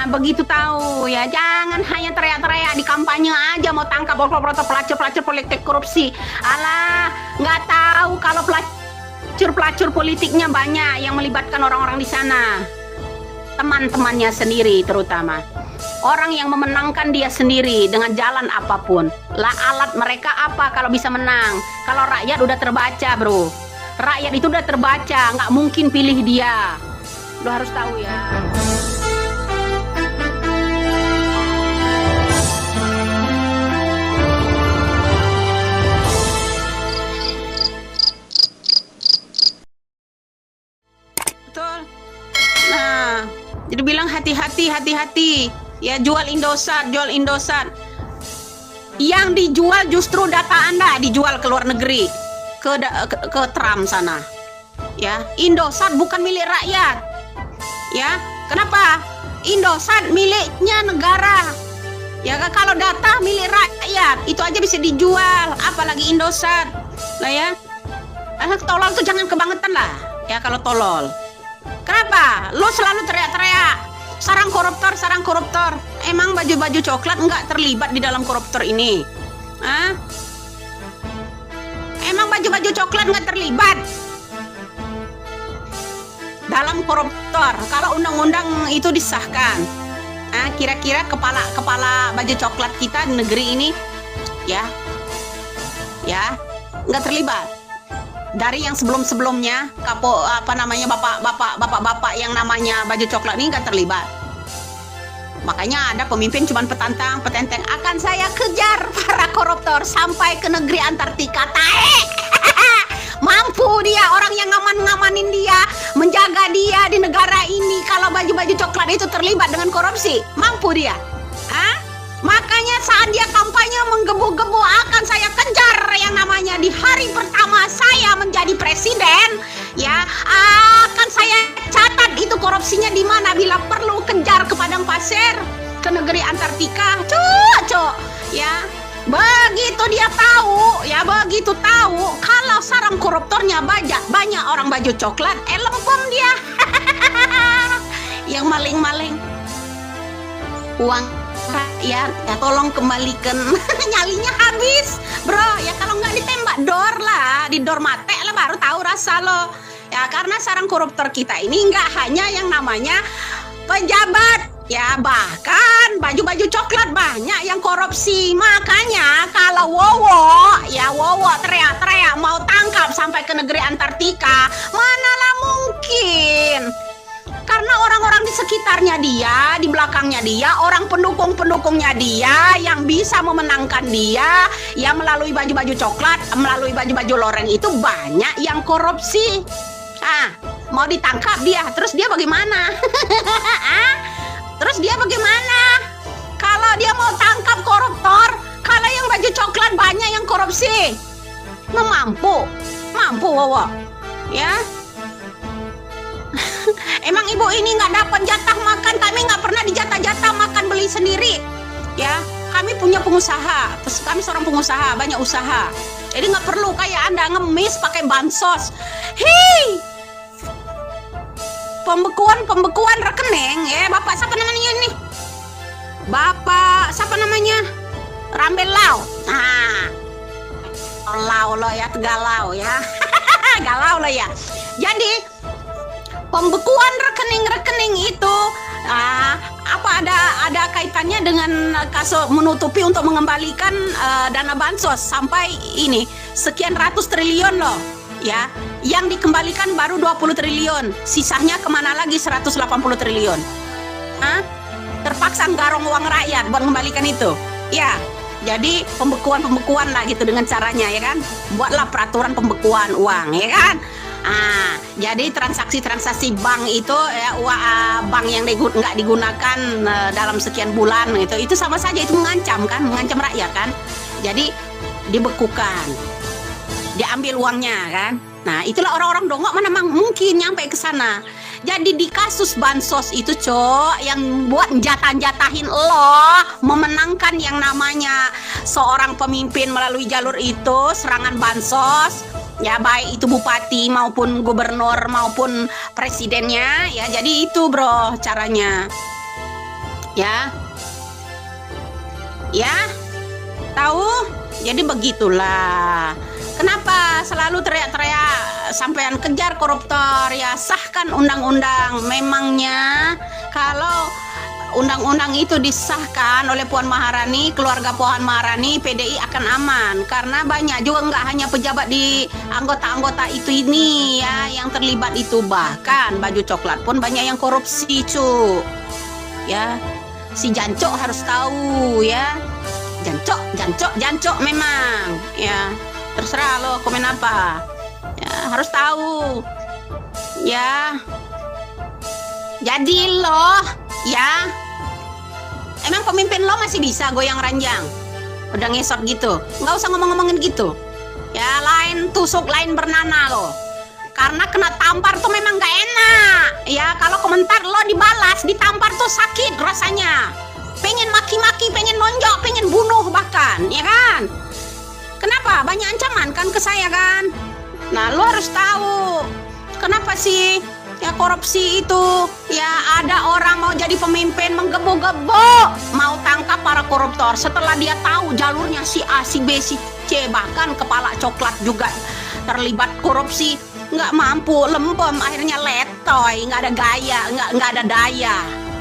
begitu tahu ya, jangan hanya teriak-teriak di kampanye aja mau tangkap pelacur-pelacur politik korupsi. Alah, nggak tahu kalau pelacur politiknya banyak yang melibatkan orang-orang di sana. Teman-temannya sendiri terutama. Orang yang memenangkan dia sendiri dengan jalan apapun. Lah alat mereka apa kalau bisa menang? Kalau rakyat udah terbaca, bro. Rakyat itu udah terbaca, nggak mungkin pilih dia. Lo harus tahu ya. Betul. Nah, jadi bilang hati-hati. Ya, jual Indosat. Yang dijual justru data Anda dijual ke luar negeri, ke Trump sana. Ya, Indosat bukan milik rakyat. Ya, kenapa? Indosat miliknya negara. Ya, kalau data milik rakyat itu aja bisa dijual, apalagi Indosat. Lah ya. Tolol tuh jangan kebangetan lah. Ya kalau tolol. Kenapa? Lo selalu teriak-teriak sarang koruptor. Emang baju-baju coklat nggak terlibat di dalam koruptor ini? Hah? Emang baju-baju coklat nggak terlibat dalam koruptor? Kalau undang-undang itu disahkan, kira-kira kepala baju coklat kita di negeri ini, ya, nggak terlibat. Dari yang sebelumnya bapak-bapak yang namanya baju coklat ini nggak terlibat. Makanya ada pemimpin cuman petenteng akan saya kejar para koruptor sampai ke negeri Antartika. Mampu dia, orang yang ngamanin dia, menjaga dia di negara ini. Kalau baju-baju coklat itu terlibat dengan korupsi, mampu dia. Makanya saat dia kampanye menggebu-gebu akan saya kejar yang namanya di hari pertama saya menjadi presiden, ya akan saya catat itu korupsinya di mana, bila perlu kejar ke padang pasir, ke negeri Antartika, ya. Begitu dia tahu, kalau sarang koruptornya banyak orang baju coklat, lempem dia. Yang maling-maling uang rakyat, ya tolong kembalikan. Nyalinya habis, bro. Ya kalau nggak ditembak dor lah, di dor mate lah baru tahu rasa lo. Ya karena sarang koruptor kita ini nggak hanya yang namanya pejabat, ya bahkan baju-baju coklat banyak yang korupsi. Makanya kalau Wowo teriak-teriak mau tangkap sampai ke negeri Antartika, manalah mungkin. Karena orang-orang di sekitarnya dia, di belakangnya dia, orang pendukung-pendukungnya dia yang bisa memenangkan dia, yang melalui baju-baju coklat, melalui baju-baju loreng itu banyak yang korupsi. Mau ditangkap dia, terus dia bagaimana? Terus dia bagaimana? Kalau dia mau tangkap koruptor, kalau yang baju coklat banyak yang korupsi, mampu Wowo, ya. Emang ibu ini nggak dapat jatah makan, kami nggak pernah dijatah-jatah makan beli sendiri, ya. Kami punya pengusaha, terus kami seorang pengusaha, banyak usaha, jadi nggak perlu kayak Anda ngemis pakai bansos. Pembekuan rekening, ya. Bapak siapa namanya ini? Bapak siapa namanya? Rambel Lau. Lau lo ya, Tegalau ya. Galau lo ya. Jadi pembekuan rekening itu ada kaitannya dengan kasus menutupi untuk mengembalikan dana bansos sampai ini sekian ratus triliun loh, ya. Yang dikembalikan baru 20 triliun, sisanya kemana lagi 180 triliun. Terpaksa garong uang rakyat buat mengembalikan itu, ya. Jadi pembekuan lah gitu dengan caranya, ya kan. Buatlah peraturan pembekuan uang, ya kan. Jadi transaksi bank itu, ya, bank yang nggak digunakan dalam sekian bulan itu sama saja, itu mengancam rakyat kan. Jadi dibekukan, diambil uangnya kan. Nah itulah orang-orang dongok mana mungkin nyampe ke sana. Jadi di kasus bansos itu yang buat jatahin lo memenangkan yang namanya seorang pemimpin melalui jalur itu, serangan bansos, ya baik itu bupati maupun gubernur maupun presidennya, ya. Jadi itu bro caranya. Ya, ya, tahu? Jadi begitulah. Kenapa selalu teriak-teriak sampean kejar koruptor? Ya sahkan undang-undang. Memangnya kalau undang-undang itu disahkan oleh Puan Maharani, keluarga Puan Maharani, PDI akan aman. Karena banyak juga, nggak hanya pejabat di anggota-anggota itu ini ya yang terlibat itu, bahkan baju coklat pun banyak yang korupsi, cu. Ya, si Jancok harus tahu ya. Jancok memang ya. Terserah lo komen apa. Ya, harus tahu. Ya. Jadi lo ya, emang pemimpin lo masih bisa goyang ranjang? Udah ngesot gitu. Nggak usah ngomong-ngomongin gitu. Ya, lain tusuk, lain bernana lo. Karena kena tampar tuh memang gak enak. Ya, kalau komentar lo dibalas, ditampar tuh sakit rasanya. Pengen maki-maki, pengen nonjok, pengen bunuh bahkan, ya kan? Kenapa? Banyak ancaman kan ke saya kan? Nah, lo harus tahu. Kenapa sih ya korupsi itu? Ya, ada orang mau jadi pemimpin menggebuk-gebuk, mau tangkap para koruptor. Setelah dia tahu jalurnya si A, si B, si C, bahkan kepala coklat juga terlibat korupsi, nggak mampu, lempem, akhirnya letoy, nggak ada gaya, nggak ada daya,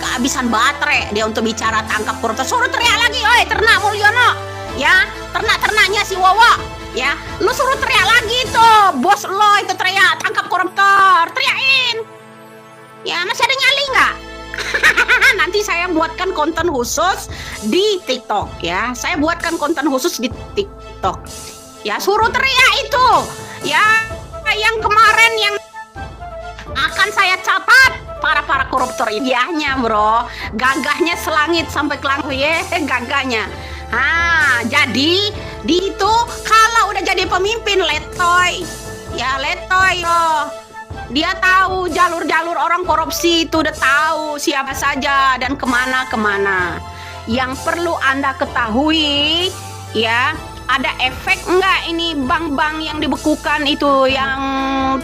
kehabisan baterai dia untuk bicara tangkap koruptor. Suruh teriak lagi, oi Ternak Mulyono, ya ternak-ternaknya si Wawa, ya lu suruh teriak lagi tuh, bos lo itu teriak tangkap koruptor, teriakin, ya masih ada nyali nggak? Nanti saya buatkan konten khusus di TikTok ya, saya buatkan konten khusus di TikTok, ya suruh teriak itu, ya. Yang kemarin yang akan saya catat para koruptor iyahnya bro, gagahnya selangit sampai ke langit ya, gagahnya. Jadi di itu kalau udah jadi pemimpin letoy, ya letoy loh. Dia tahu jalur-jalur orang korupsi itu, udah tahu siapa saja dan kemana-kemana. Yang perlu Anda ketahui ya, ada efek enggak ini bank-bank yang dibekukan itu, yang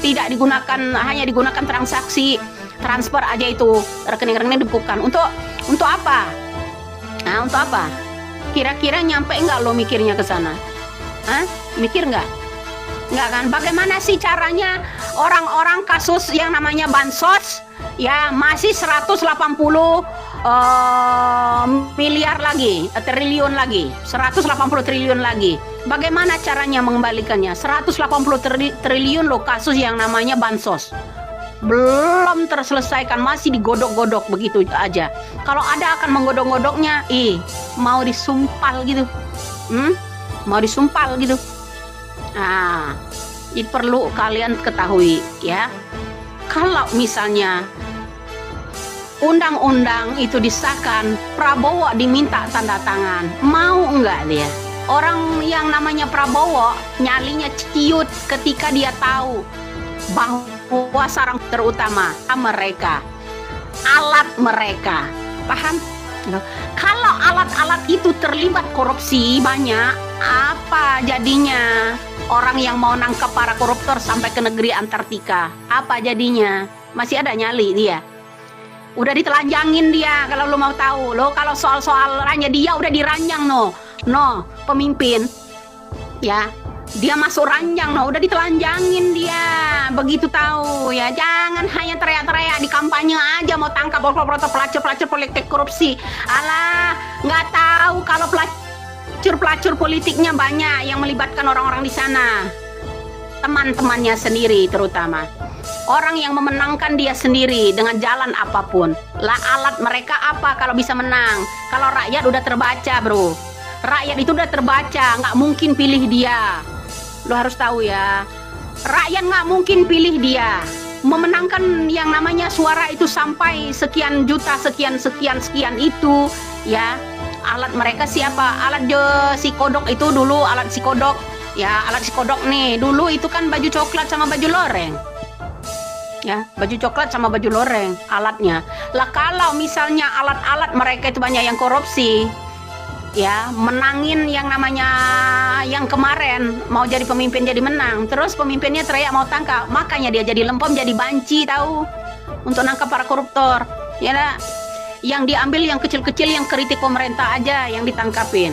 tidak digunakan, hanya digunakan transaksi transfer aja itu, rekening-rekening dibekukan. Untuk apa? Nah, untuk apa? Kira-kira nyampe enggak lo mikirnya ke sana? Mikir enggak? Enggak kan? Bagaimana sih caranya orang-orang kasus yang namanya bansos ya masih 180 miliar lagi, triliun lagi, 180 triliun lagi. Bagaimana caranya mengembalikannya? 180 triliun loh kasus yang namanya bansos. Belum terselesaikan, masih digodok-godok begitu aja. Kalau ada akan menggodok-godoknya, mau disumpal gitu. Mau disumpal gitu. Nah, ini perlu kalian ketahui ya. Kalau misalnya undang-undang itu disahkan, Prabowo diminta tanda tangan, mau enggak dia? Orang yang namanya Prabowo nyalinya ciut ketika dia tahu bahwa sarang terutama mereka, alat mereka, paham? Kalau alat-alat itu terlibat korupsi banyak, apa jadinya? Orang yang mau nangkap para koruptor sampai ke negeri Antartika, apa jadinya? Masih ada nyali dia. Udah ditelanjangin dia, kalau lo mau tahu. Lo kalau soal-soalannya dia udah diranjang pemimpin. Ya, dia masuk ranjang udah ditelanjangin dia. Begitu tahu ya, jangan hanya teriak-teriak di kampanye aja mau tangkap pelacur politik korupsi. Alah, nggak tahu kalau pelacur politiknya banyak yang melibatkan orang-orang di sana. Teman-temannya sendiri terutama. Orang yang memenangkan dia sendiri dengan jalan apapun. Lah alat mereka apa kalau bisa menang? Kalau rakyat udah terbaca bro. Rakyat itu udah terbaca, nggak mungkin pilih dia. Lo harus tahu ya. Rakyat nggak mungkin pilih dia. Memenangkan yang namanya suara itu sampai sekian juta, sekian itu ya. Alat mereka siapa? Alat si kodok itu dulu, alat si kodok. Ya, alat si kodok nih. Dulu itu kan baju coklat sama baju loreng. Ya, baju coklat sama baju loreng alatnya. Lah kalau misalnya alat-alat mereka itu banyak yang korupsi, ya, menangin yang namanya yang kemarin mau jadi pemimpin jadi menang. Terus pemimpinnya teriak mau tangkap, makanya dia jadi lempem, jadi banci tahu untuk nangkap para koruptor. Ya lah. yang diambil yang kecil-kecil yang kritik pemerintah aja yang ditangkapin.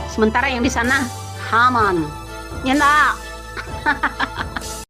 Sementara yang di sana Haman. Ya enggak?